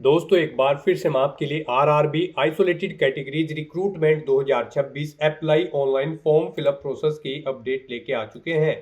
दोस्तों एक बार फिर से हम आपके लिए RRB isolated categories recruitment 2026 apply online form fill up process की अपडेट लेके आ चुके हैं।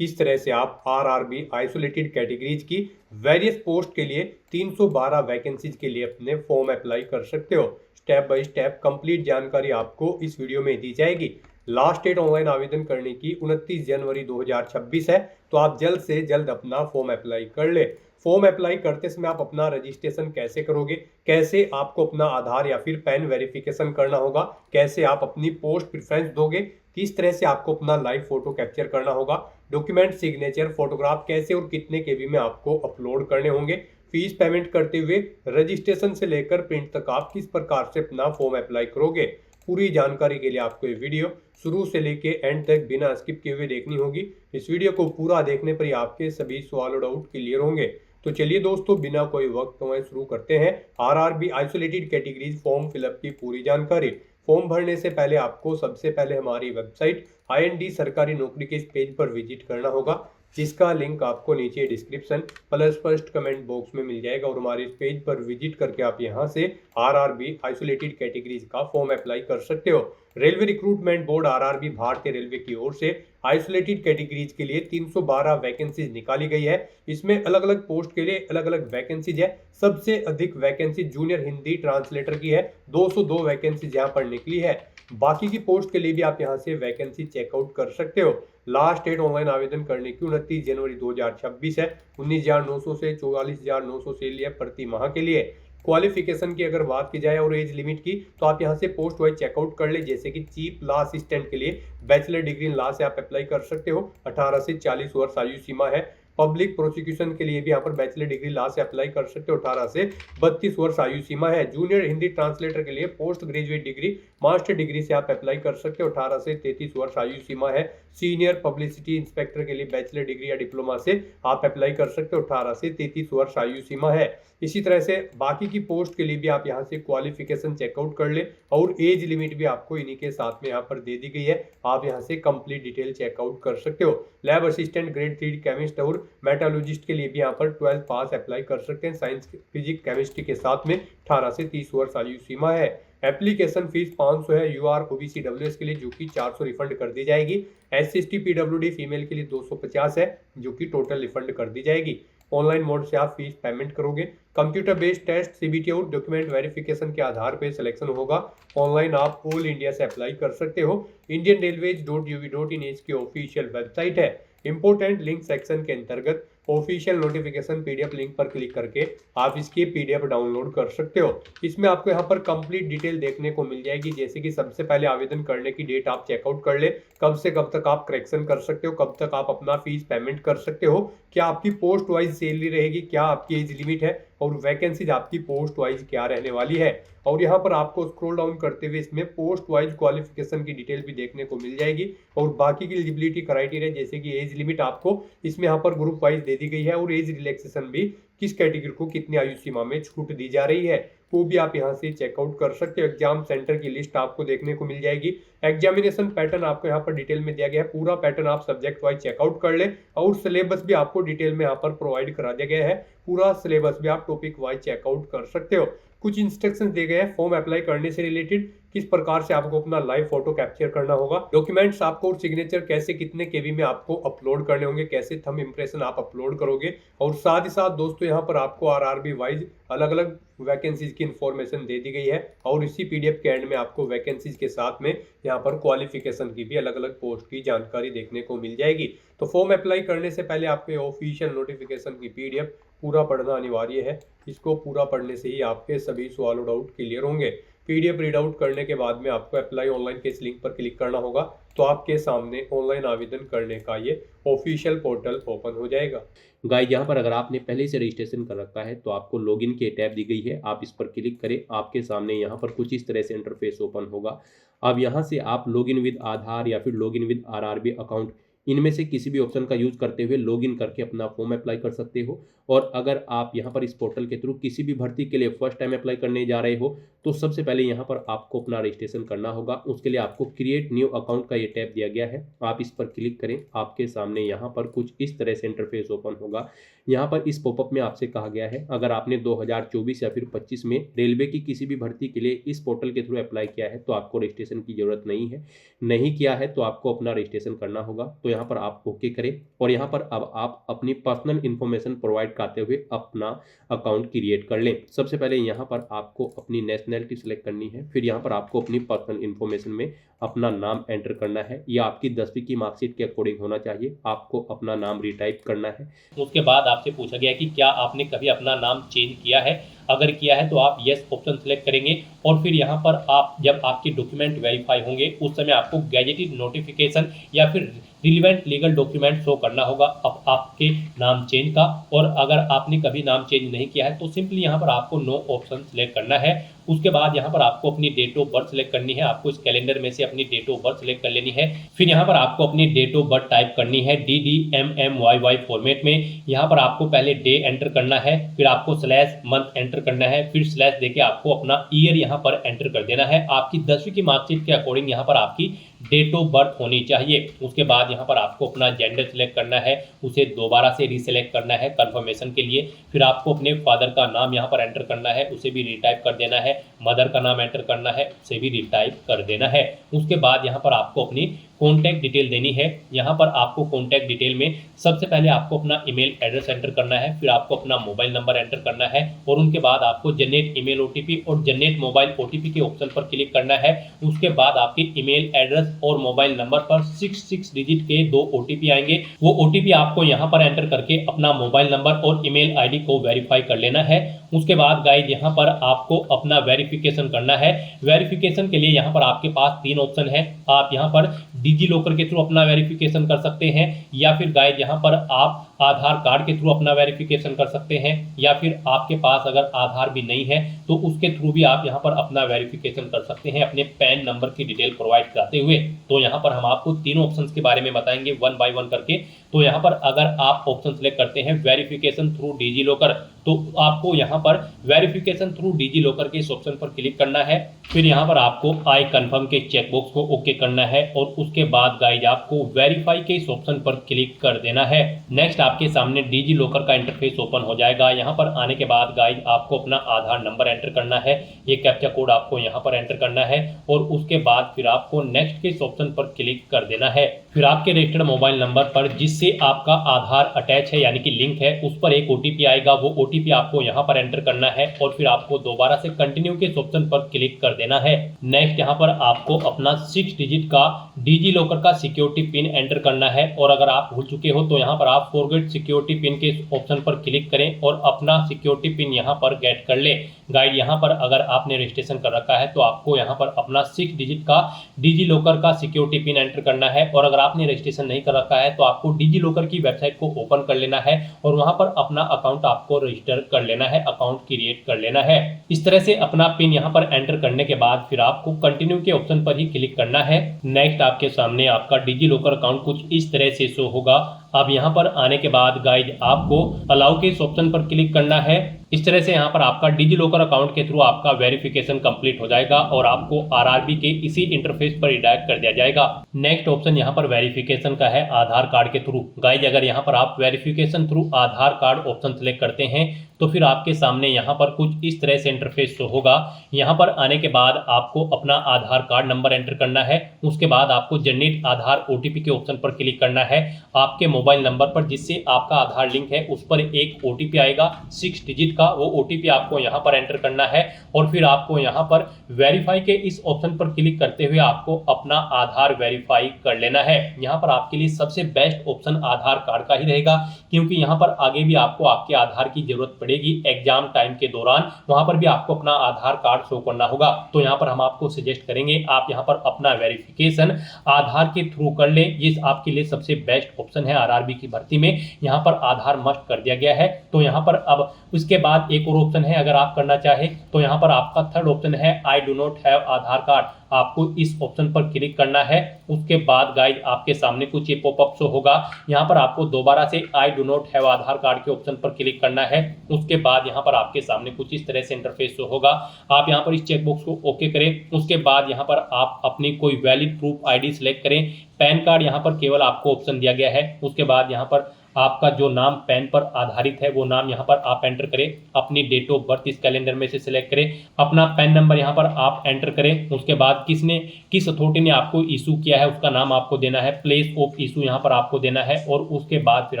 किस तरह से आप आरआरबी आइसोलेटेड कैटेगरीज की वेरियस पोस्ट के लिए 312 वैकेंसीज के लिए अपने फॉर्म अप्लाई कर सकते हो। स्टेप बाय स्टेप कंप्लीट जानकारी आपको इस वीडियो में दी जाएगी। लास्ट डेट ऑनलाइन आवेदन करने की 29 जनवरी 2026 है, तो आप जल्द से जल्द अपना फॉर्म अप्लाई कर ले। फॉर्म अप्लाई करते समय आप अपना रजिस्ट्रेशन कैसे करोगे, कैसे आपको अपना आधार या फिर पैन वेरिफिकेशन करना होगा, कैसे आप अपनी पोस्ट प्रेफरेंस दोगे, किस तरह से आपको अपना लाइव फोटो कैप्चर करना होगा, डॉक्यूमेंट सिग्नेचर फोटोग्राफ कैसे और कितने केबी में आपको अपलोड करने होंगे, फीस पेमेंट करते हुए रजिस्ट्रेशन से लेकर प्रिंट तक आप किस प्रकार से अपना फॉर्म अप्लाई करोगे। पूरी जानकारी के लिए आपको ये वीडियो शुरू से लेके एंड तक बिना स्किप किए हुए देखनी होगी। इस वीडियो को पूरा देखने पर ही आपके सभी सवाल और डाउट क्लियर होंगे। तो चलिए दोस्तों बिना कोई वक्त गंवाए शुरू करते हैं RRB isolated categories form fill up की पूरी जानकारी। फॉर्म भरने से पहले आपको सबसे पहले हमारी वेबसाइट IND सरकारी नौकरी के इस पेज पर विजिट करना होगा, जिसका लिंक आपको नीचे description plus first comment box में मिल जाएगा। और हमारे इस पेज पर विजिट करके आप यहां से आरआरबी आइसोलेटेड कैटेगरीज का फॉर्म अप्लाई कर सकते हो। रेलवे रिक्रूटमेंट बोर्ड आरआरबी भारतीय रेलवे की ओर से आइसोलेटेड कैटेगरीज के लिए 312 वैकेंसीज निकाली गई है। इसमें अलग अलग पोस्ट के लिए अलग अलग वैकेंसीज है। सबसे अधिक वैकेंसी जूनियर हिंदी ट्रांसलेटर की है, 202 वैकेंसीज यहाँ पर निकली है। बाकी की पोस्ट के लिए भी आप यहाँ से वैकेंसी चेकआउट कर सकते हो। लास्ट डेट ऑनलाइन आवेदन करने की 29 जनवरी 2026 है। 19,900 से 44,900 से लिए प्रति माह के लिए। क्वालिफिकेशन की अगर बात की जाए और एज लिमिट की, तो आप यहां से पोस्ट वाइज चेकआउट कर ले। जैसे कि चीफ लॉ असिस्टेंट के लिए बैचलर डिग्री इन लॉ से आप अप्लाई कर सकते हो, 18 से 40 वर्ष आयु सीमा है। पब्लिक प्रोसिक्यूशन के लिए भी यहाँ पर बैचलर डिग्री लॉ से अप्लाई कर सकते हो, 18 से 32 वर्ष आयु सीमा है। जूनियर हिंदी ट्रांसलेटर के लिए post graduate degree master degree से आप अप्लाई कर सकते हो, 18 से 33 वर्ष आयु सीमा है। सीनियर पब्लिसिटी इंस्पेक्टर के लिए बैचलर डिग्री या डिप्लोमा से आप अप्लाई कर सकते हो, 18 से 33 वर्ष आयु सीमा है। इसी तरह से बाकी की पोस्ट के लिए भी आप यहाँ से क्वालिफिकेशन चेकआउट कर ले और एज लिमिट भी आपको इन्हीं के साथ में यहाँ पर दे दी गई है। आप यहाँ से कंप्लीट डिटेल चेकआउट कर सकते हो। लैब असिस्टेंट ग्रेड 3 केमिस्ट और मेटालॉजिस्ट के लिए भी यहाँ पर 12 पास अप्लाई कर सकते हैं। साइंस फिजिक्स केमिस्ट्री के साथ में 18 से 30 वर्ष आयु सीमा है। एप्लीकेशन फीस 500 है UR OBC WS के लिए, जो कि 400 रिफंड कर दी जाएगी। SC/ST PWD फीमेल के लिए 250 है, जो कि टोटल रिफंड कर दी जाएगी। ऑनलाइन मोड से आप फीस पेमेंट करोगे। कंप्यूटर बेस्ड टेस्ट CBT और डॉक्यूमेंट वेरिफिकेशन के आधार पर सिलेक्शन होगा। ऑनलाइन आप ऑल इंडिया से अप्लाई कर सकते हो। indianrailways.uv.in इसकी ऑफिशियल वेबसाइट है। इंपोर्टेंट लिंक सेक्शन के अंतर्गत ऑफिशियल नोटिफिकेशन PDF लिंक पर क्लिक करके आप इसकी PDF डाउनलोड कर सकते हो। इसमें आपको यहाँ पर कंप्लीट डिटेल देखने को मिल जाएगी। जैसे कि सबसे पहले आवेदन करने की डेट आप चेकआउट कर ले, कब से कब तक आप करेक्शन कर सकते हो, कब तक आप अपना फीस पेमेंट कर सकते हो, क्या आपकी पोस्ट वाइज सैलरी रहेगी, क्या आपकी एज लिमिट है और वैकेंसीज आपकी पोस्ट वाइज क्या रहने वाली है। और यहाँ पर आपको स्क्रॉल डाउन करते हुए इसमें पोस्ट वाइज क्वालिफिकेशन की डिटेल भी देखने को मिल जाएगी और बाकी की एलिजिबिलिटी क्राइटेरिया जैसे कि एज लिमिट आपको इसमें यहाँ पर ग्रुप वाइज दे दी गई है और एज रिलैक्सेशन भी किस कैटेगरी को कितनी आयु सीमा में छूट दी जा रही है वो भी आप यहाँ से चेकआउट कर सकते हो। एग्जाम सेंटर की लिस्ट आपको देखने को मिल जाएगी। एग्जामिनेशन पैटर्न आपको यहाँ पर डिटेल में दिया गया है। पूरा पैटर्न आप सब्जेक्ट वाइज चेकआउट कर ले और सिलेबस भी आपको डिटेल में यहाँ पर प्रोवाइड करा दिया गया है। पूरा सिलेबस भी आप टॉपिक वाइज चेकआउट कर सकते हो। कुछ इंस्ट्रक्शंस दिए गए हैं फॉर्म अप्लाई करने से रिलेटेड, किस प्रकार से आपको अपना लाइव फोटो कैप्चर करना होगा, डॉक्यूमेंट्स आपको और सिग्नेचर कैसे कितने केबी में आपको अपलोड करने होंगे, कैसे थंब इंप्रेशन आप अपलोड करोगे। और साथ ही साथ दोस्तों यहाँ पर आपको आरआरबी वाइज अलग अलग वैकेंसीज की इंफॉर्मेशन दे दी गई है और इसी PDF के एंड में आपको वैकेंसीज के साथ में यहाँ पर क्वालिफिकेशन की भी अलग अलग पोस्ट की जानकारी देखने को मिल जाएगी। तो फॉर्म अप्लाई करने से पहले आपके ऑफिशियल नोटिफिकेशन की PDF पूरा पढ़ना अनिवार्य है। इसको पूरा पढ़ने से ही आपके सभी सवाल और डाउट क्लियर होंगे। PDF रीड आउट करने के बाद में आपको अप्लाई ऑनलाइन के इस लिंक पर क्लिक करना होगा, तो आपके सामने ऑनलाइन आवेदन करने का ये ऑफिशियल पोर्टल ओपन हो जाएगा। गाइस, यहाँ पर अगर आपने पहले से रजिस्ट्रेशन कर रखा है तो आपको लॉगिन की टैब दी गई है, आप इस पर क्लिक करें। आपके सामने यहाँ पर कुछ इस तरह से इंटरफेस ओपन होगा। अब यहाँ से आप लॉगिन विद आधार या फिर लॉगिन विद आरआरबी अकाउंट, इनमें से किसी भी ऑप्शन का यूज करते हुए लॉगिन करके अपना फॉर्म अप्लाई कर सकते हो। और अगर आप यहाँ पर इस पोर्टल के थ्रू किसी भी भर्ती के लिए फर्स्ट टाइम अप्लाई करने जा रहे हो तो सबसे पहले यहाँ पर आपको अपना रजिस्ट्रेशन करना होगा। उसके लिए आपको क्रिएट न्यू अकाउंट का ये टैब दिया गया है, आप इस पर क्लिक करें। आपके सामने यहाँ पर कुछ इस तरह से इंटरफेस ओपन होगा। यहाँ पर इस पॉपअप में आपसे कहा गया है अगर आपने 2024 या फिर 25 में रेलवे की किसी भी भर्ती के लिए इस पोर्टल के थ्रू अप्लाई किया है तो आपको रजिस्ट्रेशन की जरूरत नहीं है। नहीं किया है तो आपको अपना रजिस्ट्रेशन करना होगा। तो यहाँ पर आप ओके करें और यहाँ पर अब आप अपनी पर्सनल इन्फॉर्मेशन प्रोवाइड करते हुए अपना अकाउंट क्रिएट कर लें। सबसे पहले यहाँ पर आपको अपनी नेशनैलिटी सेलेक्ट करनी है, फिर यहाँ पर आपको अपनी पर्सनल इन्फॉर्मेशन में अपना नाम एंटर करना है। यह आपकी 10वीं की मार्कशीट के अकॉर्डिंग होना चाहिए। आपको अपना नाम रिटाइप करना है। उसके बाद आपसे पूछा गया कि क्या आपने कभी अपना नाम चेंज किया है। अगर किया है तो आप यस ऑप्शन सेलेक्ट करेंगे और फिर यहाँ पर आप जब आपके डॉक्यूमेंट वेरीफाई होंगे उस समय आपको गैजेटेड नोटिफिकेशन या फिर रिलीवेंट लीगल डॉक्यूमेंट शो करना होगा अब आपके नाम चेंज का। और अगर आपने कभी नाम चेंज नहीं किया है तो सिंपली यहाँ पर आपको नो ऑप्शन सेलेक्ट करना है। उसके बाद यहाँ पर आपको अपनी डेट ऑफ बर्थ सेलेक्ट करनी है। आपको इस कैलेंडर में से अपनी डेट ऑफ बर्थ सेलेक्ट कर लेनी है। फिर यहाँ पर आपको अपनी डेट ऑफ बर्थ टाइप करनी है DDMMYY फॉर्मेट में। यहाँ पर आपको पहले डे एंटर करना है, फिर आपको स्लैश मंथ एंटर करना है, फिर स्लैश देके आपको अपना ईयर यहाँ पर एंटर कर देना है। आपकी 10वीं की मार्कशीट के अकॉर्डिंग यहाँ पर आपकी डेट ऑफ बर्थ होनी चाहिए। उसके बाद यहाँ पर आपको अपना जेंडर सेलेक्ट करना है, उसे दोबारा से रीसेलेक्ट करना है कंफर्मेशन के लिए। फिर आपको अपने फादर का नाम यहाँ पर एंटर करना है, उसे भी रिटाइप कर देना है। मदर का नाम एंटर करना है, उसे भी रिटाइप कर देना है। उसके बाद यहाँ पर आपको अपनी कॉन्टैक्ट डिटेल देनी है। यहाँ पर आपको कॉन्टैक्ट डिटेल में सबसे पहले आपको अपना ईमेल एड्रेस एंटर करना है, फिर आपको अपना मोबाइल नंबर एंटर करना है और उनके बाद आपको जनरेट ईमेल OTP और जनरेट मोबाइल OTP के ऑप्शन पर क्लिक करना है। उसके बाद आपके ईमेल एड्रेस और मोबाइल नंबर पर 6 डिजिट के 2 OTP आएंगे। वो OTP आपको यहाँ पर एंटर करके अपना मोबाइल नंबर और ईमेल ID को वेरीफाई कर लेना है। उसके बाद गाइड यहाँ पर आपको अपना वेरिफिकेशन करना है। वेरिफिकेशन के लिए यहाँ पर आपके पास 3 ऑप्शन है। आप यहाँ पर डिजी लॉकर के थ्रू अपना वेरिफिकेशन कर सकते हैं या फिर गाइड यहाँ पर आप आधार कार्ड के थ्रू अपना वेरिफिकेशन कर सकते हैं या फिर आपके पास अगर आधार भी नहीं है तो उसके थ्रू भी आप यहाँ पर अपना वेरिफिकेशन कर सकते हैं अपने पैन नंबर की डिटेल प्रोवाइड कराते हुए। तो यहाँ पर हम आपको तीनों ऑप्शंस के बारे में बताएंगे 1 बाय 1 करके। तो यहाँ पर अगर आप ऑप्शन सेलेक्ट करते हैं वेरिफिकेशन थ्रू डिजी लॉकर तो आपको यहाँ पर वेरिफिकेशन थ्रू डिजी लॉकर के इस ऑप्शन पर क्लिक करना है। फिर यहाँ पर आपको आई कंफर्म के चेकबॉक्स को ओके करना है और उसके बाद गाइज आपको वेरीफाई के इस ऑप्शन पर क्लिक कर देना है। नेक्स्ट आपके सामने डिजी लॉकर का इंटरफेस ओपन हो जाएगा। यहाँ पर आने के बाद गाइज आपको अपना आधार नंबर एंटर करना है, ये कैप्चा कोड आपको यहाँ पर एंटर करना है और उसके बाद फिर आपको नेक्स्ट के इस ऑप्शन पर क्लिक कर देना है। फिर आपके रजिस्टर्ड मोबाइल नंबर पर जिससे आपका आधार अटैच है यानी कि लिंक है उस पर एक OTP आएगा, वो OTP आपको यहाँ पर एंटर करना है और फिर आपको दोबारा से कंटिन्यू के इस ऑप्शन पर क्लिक कर देना है। नेक्स्ट यहाँ पर आपको अपना 6 डिजिट का डिजी लॉकर का सिक्योरिटी पिन एंटर करना है और अगर आप भूल चुके हो तो यहाँ पर आप फॉरगेट सिक्योरिटी पिन के ऑप्शन पर क्लिक करें और अपना सिक्योरिटी पिन यहाँ पर गेट कर ले। गाइड यहाँ पर अगर आपने रजिस्ट्रेशन कर रखा है तो आपको यहाँ पर अपना 6 डिजिट का डिजी लॉकर का सिक्योरिटी पिन एंटर करना है और अगर आपने रजिस्ट्रेशन नहीं कर रखा है तो आपको डिजी लॉकर की वेबसाइट को ओपन कर लेना है और वहां पर अपना अकाउंट आपको रजिस्टर कर लेना है, अकाउंट क्रिएट कर लेना है। इस तरह से अपना पिन यहाँ पर एंटर करने के बाद फिर आपको कंटिन्यू के ऑप्शन पर ही क्लिक करना है। नेक्स्ट आपके सामने आपका डिजी लॉकर अकाउंट कुछ इस तरह से शो होगा। अब यहाँ पर आने के बाद गाइड आपको अलाउ के इस ऑप्शन पर क्लिक करना है। इस तरह से यहाँ पर आपका डिजी लॉकर अकाउंट के थ्रू आपका वेरिफिकेशन कंप्लीट हो जाएगा और आपको RRB के इसी इंटरफेस पर रिडायरेक्ट कर दिया जाएगा। नेक्स्ट ऑप्शन यहाँ पर वेरिफिकेशन का है आधार कार्ड के थ्रू। गाइज अगर यहाँ पर आप वेरिफिकेशन थ्रू आधार कार्ड ऑप्शन सेलेक्ट करते हैं तो फिर आपके सामने यहाँ पर कुछ इस तरह से इंटरफेस शो होगा। यहाँ पर आने के बाद आपको अपना आधार कार्ड नंबर एंटर करना है, उसके बाद आपको जनरेट आधार OTP के ऑप्शन पर क्लिक करना है। आपके मोबाइल नंबर पर जिससे आपका आधार लिंक है उस पर एक OTP आएगा 6 डिजिट का, वो OTP आपको यहाँ पर एंटर करना है और फिर आपको यहाँ पर वेरीफाई के इस ऑप्शन पर क्लिक करते हुए आपको अपना आधार वेरीफाई कर लेना है। यहाँ पर आपके लिए सबसे बेस्ट ऑप्शन आधार कार्ड का ही रहेगा क्योंकि यहाँ पर आगे भी आपको आपके आधार की जरूरत पड़ेगी एग्जाम टाइम के दौरान, वहां पर भी आपको अपना आधार कार्ड शो करना होगा। तो यहाँ पर हम आपको सजेस्ट करेंगे आप यहाँ पर अपना वेरिफिकेशन आधार के थ्रू कर ले, ये आपके लिए सबसे बेस्ट ऑप्शन है। RRB की भर्ती में यहाँ पर आधार मस्ट कर दिया गया है। तो यहाँ पर अब उसके बाद एक और ऑप्शन है, अगर आप करना चाहें तो यहाँ पर आपका थर्ड ऑप्शन है I do not have Aadhaar card, आपको इस ऑप्शन पर क्लिक करना है। उसके बाद गाइज आपके सामने कुछ ये पॉपअप शो होगा, यहाँ पर आपको दोबारा से I do not have Aadhaar card के ऑप्शन पर क्लिक करना है। उसके बाद यहाँ पर आपके सामने कुछ इस तरह से इंटरफेस शो होगा, आप यहाँ पर इस चेकबॉक्स को ओके करें। उसके बाद यहाँ पर आप अपनी कोई वैलिड प्रूफ आईडी सिलेक्ट करें, पैन कार्ड यहाँ पर केवल आपको ऑप्शन दिया गया है। उसके बाद यहाँ पर आपका जो नाम पैन पर आधारित है वो नाम यहाँ पर आप एंटर करें, अपनी डेट ऑफ बर्थ इस कैलेंडर में से सिलेक्ट करें, अपना पैन नंबर यहाँ पर आप एंटर करें। उसके बाद किस अथॉरिटी ने आपको इशू किया है उसका नाम आपको देना है, प्लेस ऑफ इशू यहाँ पर आपको देना है, और उसके बाद फिर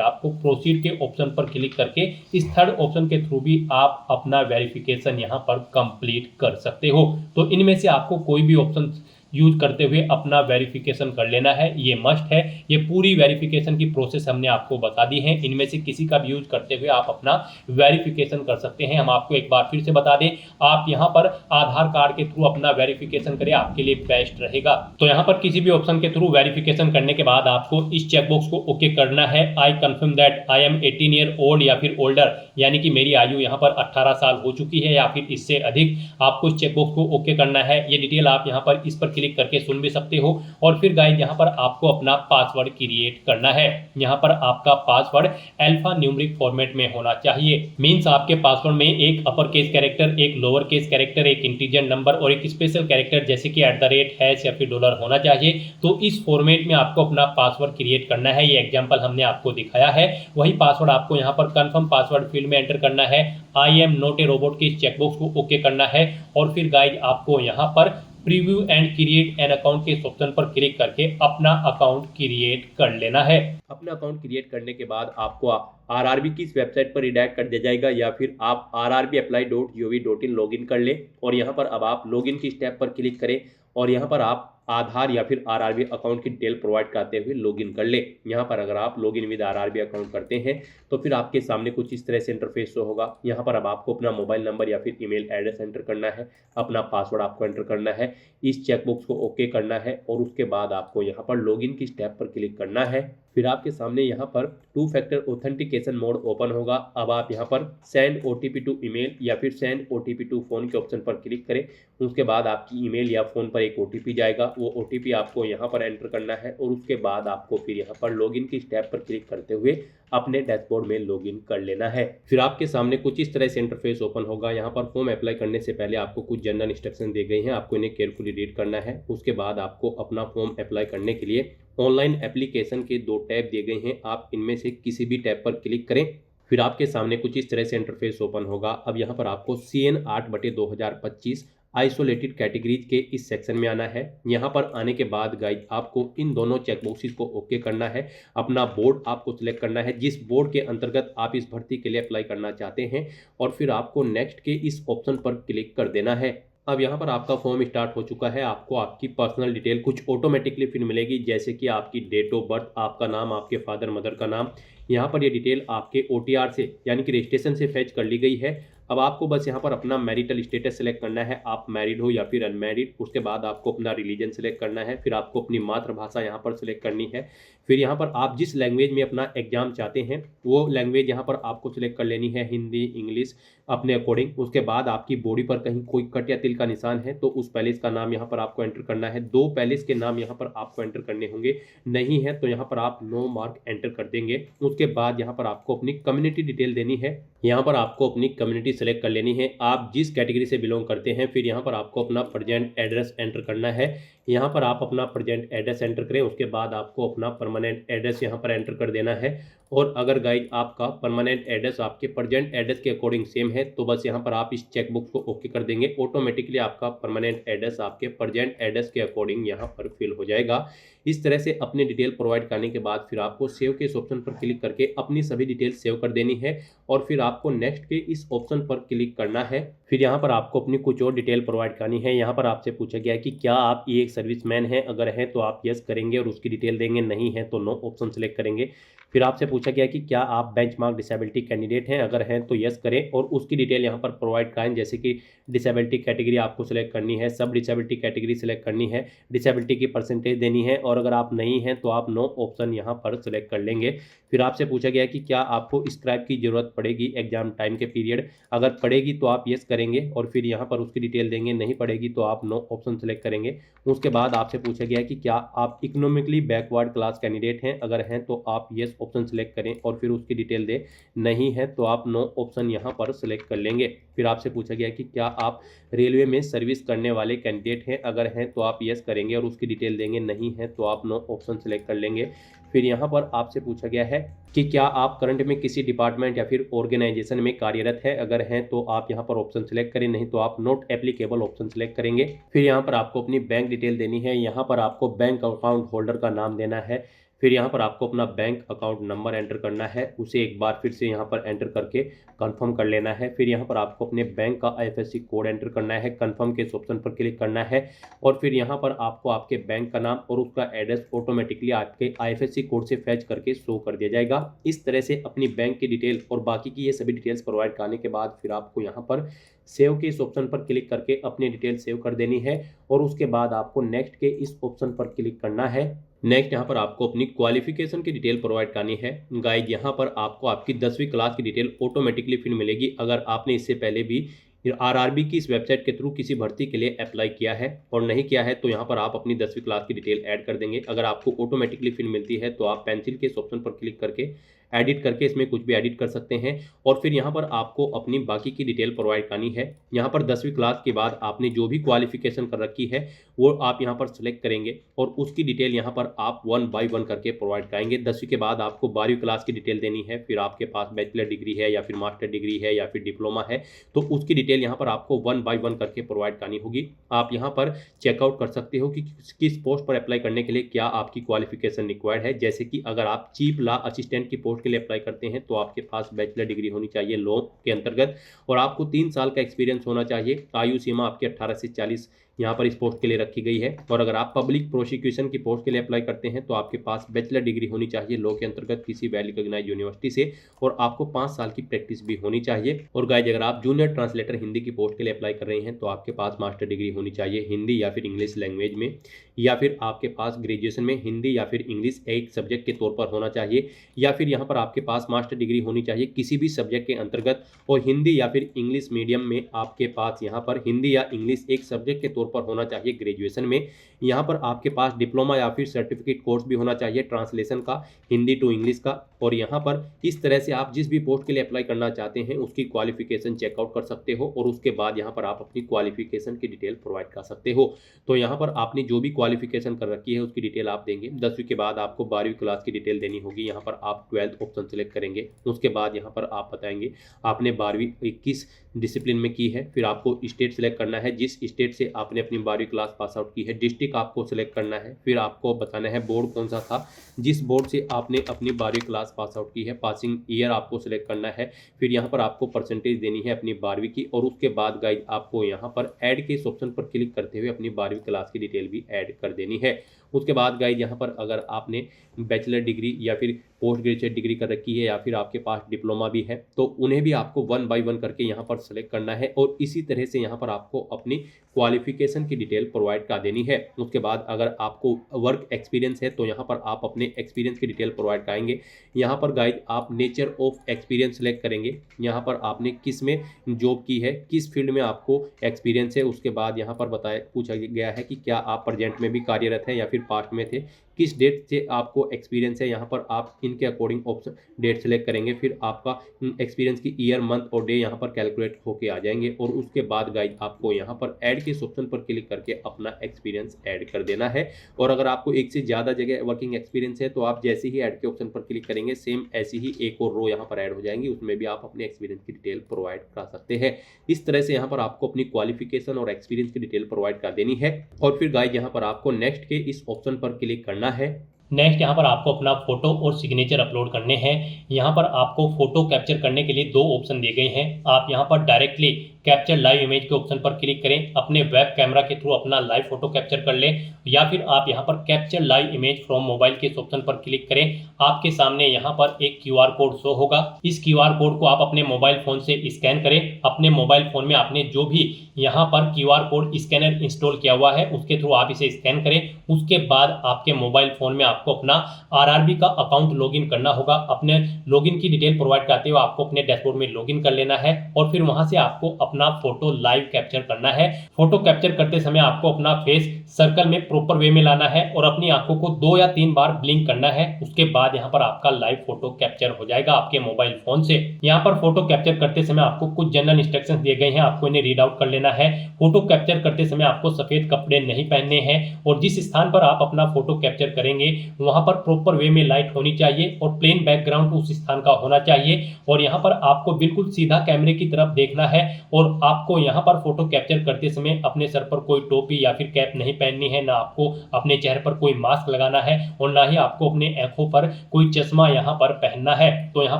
आपको प्रोसीड के ऑप्शन पर क्लिक करके इस थर्ड ऑप्शन के थ्रू भी आप अपना वेरिफिकेशन यहाँ पर कंप्लीट कर सकते हो। तो इनमें से आपको कोई भी ऑप्शन यूज करते हुए अपना वेरिफिकेशन कर लेना है, ये मस्ट है। ये पूरी वेरिफिकेशन की प्रोसेस हमने आपको बता दी है, इनमें से किसी का भी यूज करते हुए आप अपना वेरिफिकेशन कर सकते हैं। हम आपको एक बार फिर से बता दें, आप यहाँ पर आधार कार्ड के थ्रू अपना वेरिफिकेशन करें, आपके लिए बेस्ट रहेगा। तो यहाँ पर किसी भी ऑप्शन के थ्रू वेरिफिकेशन करने के बाद आपको इस चेकबॉक्स को ओके करना है, I confirm that I am 18 year old या फिर ओल्डर, यानी कि मेरी आयु यहाँ पर 18 साल हो चुकी है या फिर इससे अधिक। आपको इस चेकबॉक्स को ओके करना है। ये डिटेल आप यहाँ पर इस पर क्लिक करके सुन भी सकते हो। और फिर गाइस यहाँ पर आपको अपना पासवर्ड क्रिएट करना है। यहाँ पर आपका पासवर्ड अल्फा न्यूमेरिक फॉर्मेट में होना चाहिए, मींस आपके पासवर्ड में एक अपर केस कैरेक्टर, एक लोअर केस कैरेक्टर, एक इंटीजर नंबर और एक स्पेशल कैरेक्टर जैसे कि @ या फिर $, होना चाहिए। तो इस फॉर्मेट में आपको अपना पासवर्ड क्रिएट करना है। ये एग्जांपल हमने आपको दिखाया है, वही पासवर्ड आपको यहाँ पर कंफर्म पासवर्ड फील्ड में एंटर करना है। I am not a robot के इस चेकबॉक्स को ओके करना है। और फिर गाइस आपको यहाँ पर preview and create an account के ऑप्शन पर क्लिक करके अपना अकाउंट क्रिएट कर लेना है। अपना अकाउंट क्रिएट करने के बाद आपको आरआरबी की इस वेबसाइट पर रिडायरेक्ट कर दिया जाएगा, या फिर आप rrbapply.gov.in लॉगिन कर लें। और यहाँ पर अब आप लॉगिन की स्टेप पर क्लिक करें और यहाँ पर आप आधार या फिर आरआरबी अकाउंट की डिटेल प्रोवाइड करते हुए लॉगिन कर ले। यहाँ पर अगर आप लॉगिन विद आरआरबी अकाउंट करते हैं तो फिर आपके सामने कुछ इस तरह से इंटरफेस शो होगा। यहाँ पर अब आपको अपना मोबाइल नंबर या फिर ईमेल एड्रेस एंटर करना है, अपना पासवर्ड आपको एंटर करना है, इस चेकबॉक्स को ओके करना है और उसके बाद आपको यहाँ पर लॉगिन की स्टेप पर क्लिक करना है। फिर आपके सामने यहाँ पर 2 फैक्टर ऑथेंटिकेशन मोड ओपन होगा। अब आप यहाँ पर सेंड ओटीपी टू ईमेल या फिर सेंड ओटीपी टू फोन के ऑप्शन पर क्लिक करें। उसके बाद आपकी ईमेल या फोन पर एक ओटीपी जाएगा, वो ओटीपी आपको यहाँ पर एंटर करना है और उसके बाद आपको फिर यहाँ पर लॉगिन की स्टेप पर क्लिक करते हुए अपने डैशबोर्ड में लॉगिन कर लेना है। फिर आपके सामने कुछ इस तरह से इंटरफेस ओपन होगा। यहाँ पर फॉर्म अप्लाई करने से पहले आपको कुछ जनरल इंस्ट्रक्शन दिए गए हैं, आपको इन्हें केयरफुली रीड करना है। उसके बाद आपको अपना फॉर्म अप्लाई करने के लिए ऑनलाइन एप्लीकेशन के 2 टैब दिए गए हैं, आप इनमें से किसी भी टैब पर क्लिक करें। फिर आपके सामने कुछ इस तरह से इंटरफेस ओपन होगा। अब यहाँ पर आपको CN 8/2025 आइसोलेटेड कैटेगरीज के इस सेक्शन में आना है। यहाँ पर आने के बाद गाइज आपको इन दोनों चेकबॉक्सेस को ओके करना है। अपना बोर्ड आपको सिलेक्ट करना है, जिस बोर्ड के अंतर्गत आप इस भर्ती के लिए अप्लाई करना चाहते हैं, और फिर आपको नेक्स्ट के इस ऑप्शन पर क्लिक कर देना है। अब यहाँ पर आपका फॉर्म स्टार्ट हो चुका है। आपको आपकी पर्सनल डिटेल कुछ ऑटोमेटिकली फिर मिलेगी, जैसे कि आपकी डेट ऑफ बर्थ, आपका नाम, आपके फादर मदर का नाम। यहाँ पर ये डिटेल आपके OTR से यानी कि रजिस्ट्रेशन से फैच कर ली गई है। अब आपको बस यहाँ पर अपना मैरिटल स्टेटस सेलेक्ट करना है, आप मैरिड हो या फिर अनमैरिड। उसके बाद आपको अपना रिलीजन सेलेक्ट करना है, फिर आपको अपनी मातृभाषा यहाँ पर सेलेक्ट करनी है। फिर यहाँ पर आप जिस लैंग्वेज में अपना एग्जाम चाहते हैं वो लैंग्वेज यहाँ पर आपको सिलेक्ट कर लेनी है, हिंदी, इंग्लिश, अपने अकॉर्डिंग। उसके बाद आपकी बॉडी पर कहीं कोई कट या तिल का निशान है तो उस पैलेस का नाम यहाँ पर आपको एंटर करना है। 2 पैलेस के नाम यहाँ पर आपको एंटर करने होंगे, नहीं है तो यहाँ पर आप नो मार्क एंटर कर देंगे। उसके बाद यहाँ पर आपको अपनी कम्युनिटी डिटेल देनी है। यहाँ पर आपको अपनी कम्युनिटी सेलेक्ट कर लेनी है, आप जिस कैटेगरी से बिलोंग करते हैं। फिर यहाँ पर आपको अपना प्रेजेंट एड्रेस एंटर करना है। यहाँ पर आप अपना प्रेजेंट एड्रेस एंटर करें, उसके बाद आपको अपना परमानेंट एड्रेस यहाँ पर एंटर कर देना है। और अगर गाइज आपका परमानेंट एड्रेस आपके प्रेजेंट एड्रेस के अकॉर्डिंग सेम है तो बस यहाँ पर आप इस चेकबॉक्स को ओके कर देंगे। ऑटोमेटिकली आपका परमानेंट एड्रेस आपके प्रेजेंट एड्रेस के अकॉर्डिंग यहाँ पर फिल हो जाएगा। इस तरह से अपनी डिटेल प्रोवाइड करने के बाद फिर आपको सेव के इस ऑप्शन पर क्लिक करके अपनी सभी डिटेल सेव कर देनी है और फिर आपको नेक्स्ट के इस ऑप्शन पर क्लिक करना है। फिर यहाँ पर आपको अपनी कुछ और डिटेल प्रोवाइड करनी है। यहाँ पर आपसे पूछा गया है कि क्या आप एक सर्विसमैन हैं, अगर हैं तो आप यस करेंगे और उसकी डिटेल देंगे, नहीं है तो नो ऑप्शन सेलेक्ट करेंगे। फिर आपसे पूछा गया कि क्या आप बेंचमार्क डिसेबिलिटी कैंडिडेट हैं, अगर हैं तो यस करें और उसकी डिटेल यहाँ पर प्रोवाइड कराएं, जैसे कि डिसेबिलिटी कैटेगरी आपको सिलेक्ट करनी है, सब डिसेबिलिटी कैटेगरी सिलेक्ट करनी है, डिसेबिलिटी की परसेंटेज देनी है, और अगर आप नहीं हैं तो आप नो ऑप्शन यहाँ पर सिलेक्ट कर लेंगे। फिर आपसे पूछा गया कि क्या आपको स्क्राइब की ज़रूरत पड़ेगी एग्जाम टाइम के पीरियड, अगर पड़ेगी तो आप यस करेंगे और फिर यहाँ पर उसकी डिटेल देंगे, नहीं पड़ेगी तो आप नो ऑप्शन सेलेक्ट करेंगे। उसके बाद आपसे पूछा गया कि क्या आप इकोनॉमिकली बैकवर्ड क्लास कैंडिडेट हैं, अगर हैं तो आप यस ऑप्शन सेलेक्ट करें और फिर उसकी डिटेल दें, नहीं है तो आप नो ऑप्शन यहाँ पर सेलेक्ट कर लेंगे। फिर आपसे पूछा गया कि क्या आप रेलवे में सर्विस करने वाले कैंडिडेट हैं, अगर हैं तो आप यस करेंगे और उसकी डिटेल देंगे, नहीं है तो आप नो ऑप्शन सेलेक्ट कर लेंगे। फिर यहाँ पर आपसे पूछा गया है कि क्या आप करंट में किसी डिपार्टमेंट या फिर ऑर्गेनाइजेशन में कार्यरत है, अगर हैं तो आप यहाँ पर ऑप्शन सेलेक्ट करें, नहीं तो आप नॉट एप्लीकेबल ऑप्शन सेलेक्ट करेंगे। फिर यहाँ पर आपको अपनी बैंक डिटेल देनी है, यहाँ पर आपको बैंक अकाउंट होल्डर का नाम देना है, फिर यहाँ पर आपको अपना बैंक अकाउंट नंबर एंटर करना है, उसे एक बार फिर से यहाँ पर एंटर करके कंफर्म कर लेना है। फिर यहाँ पर आपको अपने बैंक का IFSC कोड एंटर करना है, कंफर्म के इस ऑप्शन पर क्लिक करना है और फिर यहाँ पर आपको आपके बैंक का नाम और उसका एड्रेस ऑटोमेटिकली आपके IFSC कोड से फैच करके शो कर दिया जाएगा। इस तरह से अपनी बैंक की डिटेल और बाकी की ये सभी डिटेल्स प्रोवाइड करने के बाद फिर आपको यहाँ पर सेव के इस ऑप्शन पर क्लिक करके अपनी डिटेल सेव कर देनी है और उसके बाद आपको नेक्स्ट के इस ऑप्शन पर क्लिक करना है। नेक्स्ट यहाँ पर आपको अपनी क्वालिफिकेशन की डिटेल प्रोवाइड करनी है। गाइड यहाँ पर आपको आपकी 10वीं क्लास की डिटेल ऑटोमेटिकली फिर मिलेगी, अगर आपने इससे पहले भी RRB की इस वेबसाइट के थ्रू किसी भर्ती के लिए अप्लाई किया है और नहीं किया है तो यहाँ पर आप अपनी 10वीं क्लास की डिटेल ऐड कर देंगे। अगर आपको ऑटोमेटिकली फिर मिलती है तो आप पेंसिल के इस ऑप्शन पर क्लिक करके एडिट करके इसमें कुछ भी एडिट कर सकते हैं और फिर यहाँ पर आपको अपनी बाकी की डिटेल प्रोवाइड करनी है। यहाँ पर 10वीं क्लास के बाद आपने जो भी क्वालिफिकेशन कर रखी है वो आप यहाँ पर सिलेक्ट करेंगे और उसकी डिटेल यहाँ पर आप 1 बाय 1 करके प्रोवाइड कराएंगे। 10वीं के बाद आपको 12वीं क्लास की डिटेल देनी है, फिर आपके पास बैचलर डिग्री है या फिर मास्टर डिग्री है या फिर डिप्लोमा है तो उसकी डिटेल यहाँ पर आपको 1 बाय 1 करके प्रोवाइड करनी होगी। आप यहाँ पर चेकआउट कर सकते हो कि किस पोस्ट पर अप्लाई करने के लिए क्या आपकी क्वालिफिकेशन रिक्वायर्ड है। जैसे कि अगर आप चीफ लॉ असिस्टेंट की पोस्ट के लिए अप्लाई करते हैं तो आपके पास बैचलर डिग्री होनी चाहिए लॉ के अंतर्गत और आपको 3 साल का एक्सपीरियंस होना चाहिए। आयु सीमा आपकी 18 से 40 यहाँ पर इस पोस्ट के लिए रखी गई है। और अगर आप पब्लिक प्रोसिक्यूशन की पोस्ट के लिए अप्लाई करते हैं तो आपके पास बैचलर डिग्री होनी चाहिए लॉ के अंतर्गत किसी वेल रिकॉग्नाइज्ड यूनिवर्सिटी से और आपको 5 साल की प्रैक्टिस भी होनी चाहिए। और गाइज अगर आप जूनियर ट्रांसलेटर हिंदी की पोस्ट के लिए अप्लाई कर रहे हैं तो आपके पास मास्टर डिग्री होनी चाहिए हिंदी या फिर इंग्लिश लैंग्वेज में, या फिर आपके पास ग्रेजुएशन में हिंदी या फिर इंग्लिश एक सब्जेक्ट के तौर पर होना चाहिए, या फिर यहाँ पर आपके पास मास्टर डिग्री होनी चाहिए किसी भी सब्जेक्ट के अंतर्गत और हिंदी या फिर इंग्लिश मीडियम में आपके पास यहाँ पर हिंदी या इंग्लिश एक सब्जेक्ट के तौर पर होना चाहिए ग्रेजुएशन में। यहाँ पर आपके पास डिप्लोमा या फिर सर्टिफिकेट कोर्स भी होना चाहिए ट्रांसलेशन का हिंदी टू इंग्लिश का। और यहाँ पर इस तरह से आप जिस भी पोस्ट के लिए अप्लाई करना चाहते हैं उसकी क्वालिफिकेशन चेकआउट कर सकते हो और उसके बाद यहाँ पर आप अपनी क्वालिफिकेशन की डिटेल प्रोवाइड कर सकते हो। तो यहाँ पर आपने जो भी क्वालिफिकेशन कर रखी है उसकी डिटेल आप देंगे। 10वीं के बाद आपको 12वीं क्लास की डिटेल देनी होगी, यहाँ पर आप 12th ऑप्शन सेलेक्ट करेंगे। उसके बाद यहाँ पर आप बताएंगे आपने 12वीं किस डिसिप्लिन में की है, फिर आपको स्टेट सेलेक्ट करना है जिस स्टेट से आपने अपनी 12वीं क्लास पास आउट की है, डिस्ट्रिक्ट आपको सेलेक्ट करना है, फिर आपको बताना है बोर्ड कौन सा था जिस बोर्ड से आपने अपनी 12वीं क्लास पास आउट की है, पासिंग ईयर आपको सेलेक्ट करना है, फिर यहाँ पर आपको परसेंटेज देनी है अपनी 12वीं की और उसके बाद गाइज आपको यहाँ पर ऐड के इस ऑप्शन पर क्लिक करते हुए अपनी 12वीं क्लास की डिटेल भी ऐड कर देनी है। उसके बाद गाइज यहाँ पर अगर आपने बैचलर डिग्री या फिर पोस्ट ग्रेजुएट डिग्री कर रखी है या फिर आपके पास डिप्लोमा भी है तो उन्हें भी आपको 1 बाय 1 करके यहाँ पर सेलेक्ट करना है और इसी तरह से यहाँ पर आपको अपनी क्वालिफिकेशन की डिटेल प्रोवाइड कर देनी है। उसके बाद अगर आपको वर्क एक्सपीरियंस है तो यहाँ पर आप अपने एक्सपीरियंस की डिटेल प्रोवाइड कराएंगे। यहाँ पर गाइड आप नेचर ऑफ एक्सपीरियंस सेलेक्ट करेंगे, यहाँ पर आपने किस में जॉब की है, किस फील्ड में आपको एक्सपीरियंस है। उसके बाद यहाँ पर पूछा गया है कि क्या आप प्रेजेंट में भी कार्यरत हैं या फिर पास्ट में थे, किस डेट से आपको एक्सपीरियंस है। यहाँ पर आप इनके अकॉर्डिंग ऑप्शन डेट सेलेक्ट करेंगे, फिर आपका एक्सपीरियंस की ईयर मंथ और डे यहाँ पर कैलकुलेट होके आ जाएंगे और उसके बाद गाइड आपको यहाँ पर ऐड के ऑप्शन पर क्लिक करके अपना एक्सपीरियंस ऐड कर देना है। और अगर आपको एक से ज़्यादा जगह वर्किंग एक्सपीरियंस है तो आप जैसे ही ऐड के ऑप्शन पर क्लिक करेंगे सेम ऐसी ही एक और रो यहाँ पर ऐड हो जाएंगी, उसमें भी आप अपने एक्सपीरियंस की डिटेल प्रोवाइड कर सकते हैं। इस तरह से यहाँ पर आपको अपनी क्वालिफिकेशन और एक्सपीरियंस की डिटेल प्रोवाइड कर देनी है और फिर गाइड यहाँ पर आपको नेक्स्ट के इस ऑप्शन पर क्लिक करना है। नेक्स्ट यहाँ पर आपको अपना फोटो और सिग्नेचर अपलोड करने हैं। यहाँ पर आपको फोटो कैप्चर करने के लिए 2 ऑप्शन दिए गए हैं। आप यहाँ पर डायरेक्टली कैप्चर लाइव इमेज के ऑप्शन पर क्लिक करें, अपने वेब कैमरा के थ्रू अपना लाइव फोटो कैप्चर कर लें, या फिर आप यहाँ पर capture live image from mobile के इस ऑप्शन पर क्लिक करें। आपके सामने यहाँ पर एक QR कोड शो होगा। इस QR कोड को आप अपने मोबाइल फोन से स्कैन करें। अपने मोबाइल फोन में आपने जो भी यहाँ पर QR कोड स्कैनर इंस्टॉल किया हुआ है उसके थ्रू आप इसे स्कैन करें। उसके बाद आपके मोबाइल फोन में आपको अपना RRB का अकाउंट लॉगिन करना होगा। अपने लॉगिन की डिटेल प्रोवाइड करते हुए आपको अपने डैशबोर्ड में लॉगिन कर लेना है और फिर वहां से आपको अपना फोटो लाइव कैप्चर करना है। फोटो कैप्चर करते समय आपको अपना फेस सर्कल में प्रॉपर वे में लाना है और अपनी आंखों को 2 या 3 बार ब्लिंक करना है। उसके बाद यहाँ पर आपका लाइव फोटो कैप्चर हो जाएगा आपके मोबाइल फोन से। यहाँ पर फोटो कैप्चर करते समय आपको कुछ जनरल इंस्ट्रक्शंस दिए गए हैं, आपको इन्हें रीड आउट कर लेना है। फोटो कैप्चर करते समय आपको सफेद कपड़े नहीं पहनने हैं और जिस स्थान पर आप अपना फोटो कैप्चर करेंगे वहां पर प्रॉपर वे में लाइट होनी चाहिए और प्लेन बैकग्राउंड उस स्थान का होना चाहिए और यहाँ पर आपको बिल्कुल सीधा कैमरे की तरफ देखना है और आपको यहाँ पर फोटो कैप्चर करते समय अपने सर पर कोई टोपी या फिर कैप नहीं पहननी है, ना आपको अपने चेहरे पर कोई मास्क लगाना है और ना ही आपको अपने आंखों पर कोई चश्मा यहाँ पर पहनना है। तो यहाँ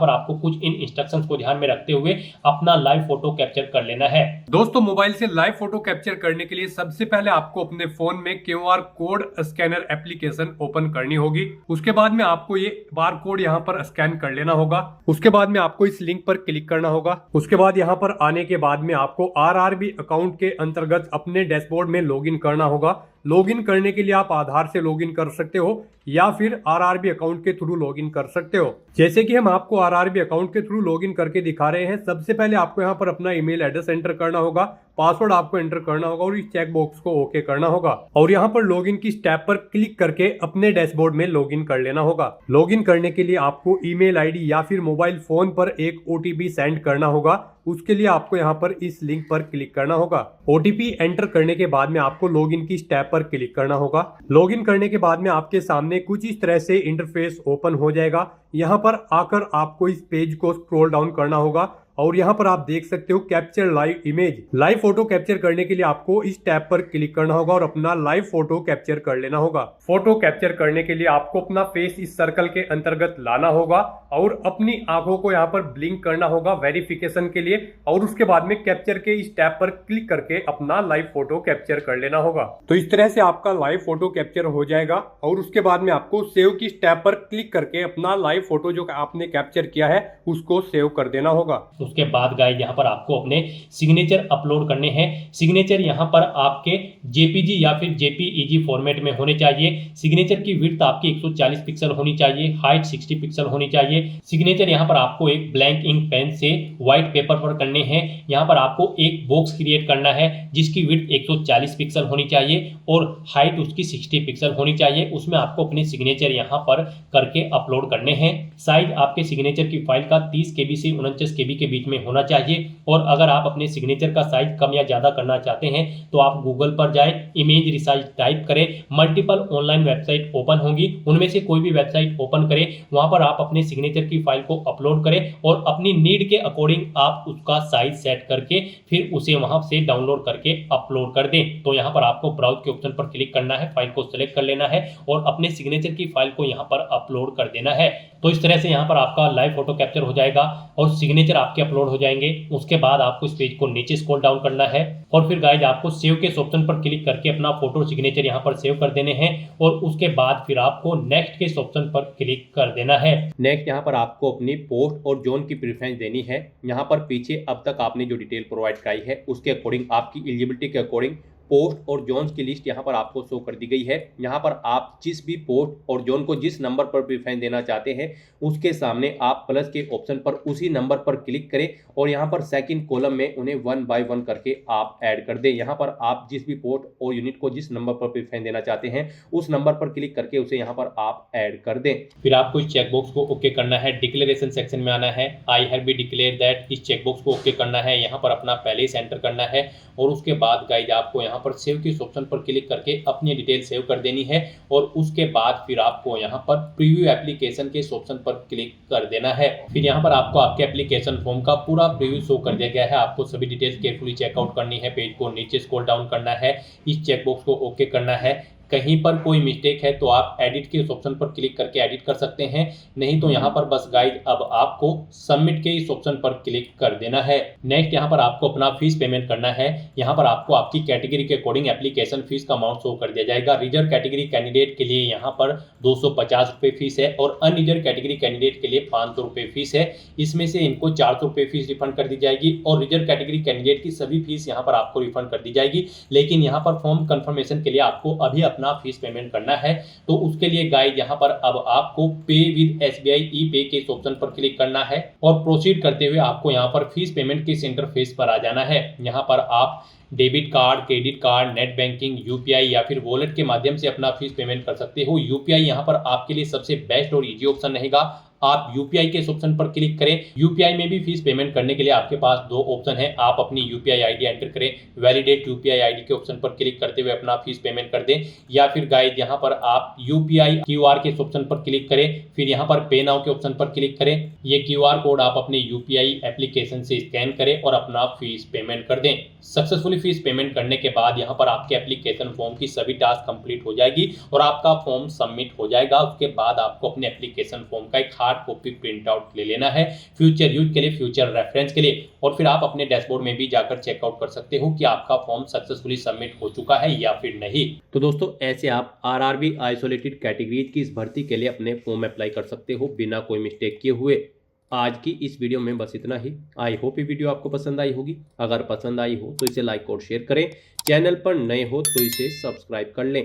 पर आपको कुछ इन इंस्ट्रक्शंस को ध्यान में रखते हुए अपना लाइव फोटो कैप्चर कर लेना है। दोस्तों, मोबाइल से लाइव फोटो कैप्चर करने के लिए सबसे पहले आपको अपने फोन में QR code scanner application open करनी होगी। उसके बाद में आपको ये बार कोड यहाँ पर स्कैन कर लेना होगा। उसके बाद में आपको इस लिंक पर क्लिक करना होगा। उसके बाद यहाँ पर आने के बाद में आपको RRB अकाउंट के अंतर्गत अपने डैशबोर्ड में लॉगिन करना होगा। लॉगिन करने के लिए आप आधार से लॉगिन कर सकते हो या फिर RRB अकाउंट के थ्रू लॉगिन कर सकते हो। जैसे कि हम आपको RRB अकाउंट के थ्रू लॉगिन करके दिखा रहे हैं। सबसे पहले आपको यहाँ पर अपना ईमेल एड्रेस एंटर करना होगा, पासवर्ड आपको एंटर करना होगा और इस चेक बॉक्स को ओके करना होगा और यहाँ पर लॉगिन की स्टेप पर क्लिक करके अपने डैशबोर्ड में लॉगिन कर लेना होगा। लॉगिन करने के लिए आपको ईमेल आईडी या फिर मोबाइल फोन पर एक OTP सेंड करना होगा। उसके लिए आपको यहाँ पर इस लिंक पर क्लिक करना होगा। OTP एंटर करने के बाद में आपको लॉगिन की स्टेप पर क्लिक करना होगा। लॉगिन करने के बाद में आपके सामने कुछ इस तरह से इंटरफेस ओपन हो जाएगा। यहाँ पर आकर आपको इस पेज को स्क्रॉल डाउन करना होगा और यहाँ पर आप देख सकते हो capture live image. Live photo capture करने के लिए आपको इस टैब पर क्लिक करना होगा और अपना लाइव फोटो कैप्चर कर लेना होगा। फोटो कैप्चर करने के लिए आपको अपना फेस इस सर्कल के अंतर्गत लाना होगा और अपनी आंखों को यहाँ पर ब्लिंक करना होगा वेरिफिकेशन के लिए और उसके बाद में कैप्चर के इस टैब पर क्लिक करके अपना लाइव फोटो कैप्चर कर लेना होगा। तो इस तरह से आपका लाइव फोटो कैप्चर हो जाएगा और उसके बाद में आपको सेव की टैब पर क्लिक करके अपना लाइव फोटो जो आपने कैप्चर किया है उसको सेव कर देना होगा। उसके बाद गाइस यहाँ पर आपको अपने सिग्नेचर अपलोड करने हैं। सिग्नेचर यहाँ पर आपके JPG या फिर JPEG फॉर्मेट में होने चाहिए। सिग्नेचर की विड्थ आपकी 140 पिक्सल होनी चाहिए, हाइट 60 पिक्सल होनी चाहिए। सिग्नेचर यहाँ पर आपको एक ब्लैंक इंक पेन से व्हाइट पेपर पर करने हैं। यहाँ पर आपको एक बॉक्स क्रिएट करना है जिसकी विड्थ 140 पिक्सल होनी चाहिए और हाइट उसकी 60 पिक्सल होनी चाहिए। उसमें आपको अपने सिग्नेचर यहाँ पर करके अपलोड करने हैं। साइज आपके सिग्नेचर की फाइल का 30 KB से 49 KB के बीच में होना चाहिए और अगर आप अपने सिग्नेचर का साइज कम या ज्यादा करना चाहते हैं तो आप गूगल पर जाएं, इमेज रिसाइज टाइप करें, मल्टीपल ऑनलाइन वेबसाइट ओपन होंगी, उनमें से कोई भी वेबसाइट ओपन करें, वहां पर आप अपने सिग्नेचर की फाइल को अपलोड करें और अपनी नीड के अकॉर्डिंग आप उसका साइज सेट करके फिर उसे वहां से डाउनलोड करके अपलोड कर दें। तो यहाँ पर आपको ब्राउज के ऑप्शन पर क्लिक करना है, फाइल को सिलेक्ट कर लेना है और अपने सिग्नेचर की फाइल को यहाँ पर अपलोड कर देना है। तो इस तरह से यहाँ पर आपका लाइव फोटो कैप्चर हो जाएगा और सिग्नेचर आपके अपलोड हो जाएंगे। उसके बाद आपको इस पेज को नीचे स्क्रॉल डाउन करना है और फिर गाइज आपको सेव के ऑप्शन पर क्लिक करके अपना फोटो सिग्नेचर यहाँ पर सेव कर देने हैं और उसके बाद फिर आपको नेक्स्ट के ऑप्शन पर क्लिक कर देना है। नेक्स्ट यहाँ पर आपको अपनी पोस्ट और जोन की प्रेफरेंस देनी है। यहाँ पर पीछे अब तक आपने जो डिटेल प्रोवाइड कराई है उसके अकॉर्डिंग आपकी एलिजिबिलिटी के अकॉर्डिंग पोस्ट और जोन्स की लिस्ट यहाँ पर आपको शो कर दी गई है। यहाँ पर आप जिस भी पोस्ट और जोन को जिस नंबर पर प्रेफरेंस देना चाहते हैं उसके सामने आप प्लस के ऑप्शन पर उसी नंबर पर क्लिक करें और यहाँ पर सेकंड कॉलम में उन्हें 1 बाय 1 करके आप ऐड कर दें। यहाँ पर आप जिस भी पोस्ट और यूनिट को जिस नंबर पर प्रेफरेंस देना चाहते हैं उस नंबर पर क्लिक करके उसे यहाँ पर आप ऐड कर दें। फिर आपको इस चेकबॉक्स को ओके करना है, डिक्लेरेशन सेक्शन में आना है, I have be declare that, इस चेकबॉक्स को ओके करना है, यहाँ पर अपना पहले ही एंटर करना है और उसके बाद गाइज आपको यहाँ पर सेव के ऑप्शन पर क्लिक करके अपनी डिटेल सेव कर देनी है और उसके बाद फिर आपको यहाँ पर प्रीव्यू एप्लीकेशन के ऑप्शन पर क्लिक कर देना है। फिर यहाँ पर आपको आपके एप्लीकेशन फॉर्म का पूरा प्रीव्यू शो कर दिया गया है। आपको सभी डिटेल्स केयरफुली चेकआउट करनी है, पेज को नीचे स्क्रॉल डाउन करना है, इस चेकबॉक्स को ओके करना है। कहीं पर कोई मिस्टेक है तो आप एडिट के इस ऑप्शन पर क्लिक करके एडिट कर सकते हैं, नहीं तो यहाँ पर बस गाइज अब आपको सबमिट के इस ऑप्शन पर क्लिक कर देना है। नेक्स्ट यहाँ पर आपको अपना फीस पेमेंट करना है। यहाँ पर आपको आपकी कैटेगरी के अकॉर्डिंग एप्लीकेशन फीस का अमाउंट शो कर दिया जाएगा। रिजर्व कैटेगरी कैंडिडेट के लिए यहाँ पर 250 रुपये फीस है और अनरिजर्व कैटेगरी कैंडिडेट के लिए 500 रुपये फीस है। इसमें से इनको 400 रुपये फीस रिफंड कर दी जाएगी और रिजर्व कैटेगरी कैंडिडेट की सभी फीस यहाँ पर आपको रिफंड कर दी जाएगी। लेकिन यहाँ पर फॉर्म कंफर्मेशन के लिए आपको अभी अपना फीस पेमेंट करना है, तो उसके लिए गाइड यहाँ पर अब आपको पे विद SBI ई-पे के इस ऑप्शन पर क्लिक करना है और प्रोसीड करते हुए आपको यहाँ पर फीस पेमेंट के इंटरफेस पर आ जाना है। यहाँ पर आप debit card, credit card, net banking, UPI या फिर वॉलेट के माध्यम से अपना फीस पेमेंट कर सकते हो। UPI यहाँ पर आपके लिए सबसे बेस्ट और इजी ऑप्शन रहेगा। आप UPI के इस ऑप्शन पर क्लिक करें। UPI में भी फीस पेमेंट करने के लिए आपके पास दो ऑप्शन है। आप अपनी UPI ID एंटर करें, वैलिडेट UPI ID के ऑप्शन पर क्लिक करते हुए अपना फीस पेमेंट कर दें, या फिर गाइड यहाँ पर आप UPI QR के इस ऑप्शन पर क्लिक करें, फिर यहाँ पर पे नाउ के ऑप्शन पर क्लिक करें। ये QR कोड आप अपने UPI एप्लीकेशन से स्कैन करें और अपना फीस पेमेंट कर दें। सक्सेसफुली फीस पेमेंट करने के बाद यहाँ पर आपके एप्लीकेशन फॉर्म की सभी टास्क कंप्लीट हो जाएगी और आपका फॉर्म सबमिट हो जाएगा। उसके बाद आपको अपने एप्लीकेशन फॉर्म का एक हार्ड कॉपी प्रिंट आउट ले लेना है फ्यूचर यूज के लिए, फ्यूचर रेफरेंस के लिए, और फिर आप अपने डैशबोर्ड में भी जाकर चेकआउट कर सकते हो कि आपका फॉर्म सक्सेसफुली सबमिट हो चुका है या फिर नहीं। तो दोस्तों ऐसे आप RRB आइसोलेटेड कैटेगरीज की इस भर्ती के लिए अपने फॉर्म अप्लाई कर सकते हो बिना कोई मिस्टेक किए हुए। आज की इस वीडियो में बस इतना ही। आई होप ये वीडियो आपको पसंद आई होगी। अगर पसंद आई हो तो इसे लाइक और शेयर करें। चैनल पर नए हो तो इसे सब्सक्राइब कर लें।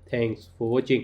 Thanks for watching.